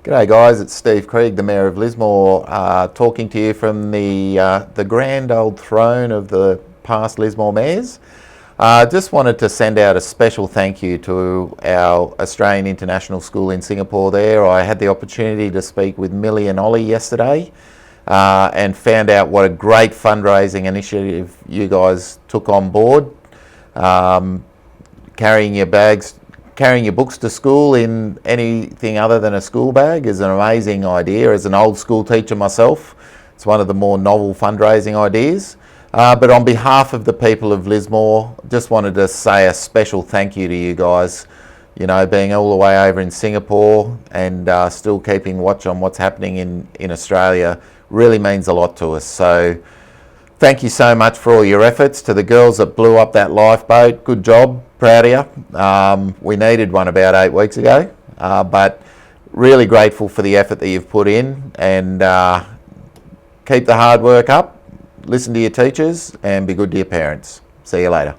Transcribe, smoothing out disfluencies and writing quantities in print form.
G'day guys, it's Steve Krieg, the Mayor of Lismore, talking to you from the grand old throne of the past Lismore mayors. Just wanted to send out a special thank you to our Australian International School in Singapore there. I had the opportunity to speak with Millie and Ollie yesterday and found out what a great fundraising initiative you guys took on board. Carrying your books to school in anything other than a school bag is an amazing idea. As an old school teacher myself, it's one of the more novel fundraising ideas. But on behalf of the people of Lismore, just wanted to say a special thank you to you guys. You know, being all the way over in Singapore and still keeping watch on what's happening in Australia really means a lot to us. So thank you so much for all your efforts. To the girls that blew up that lifeboat, good job. Proud of you. We needed one about 8 weeks ago, but really grateful for the effort that you've put in, and keep the hard work up, listen to your teachers and be good to your parents. See you later.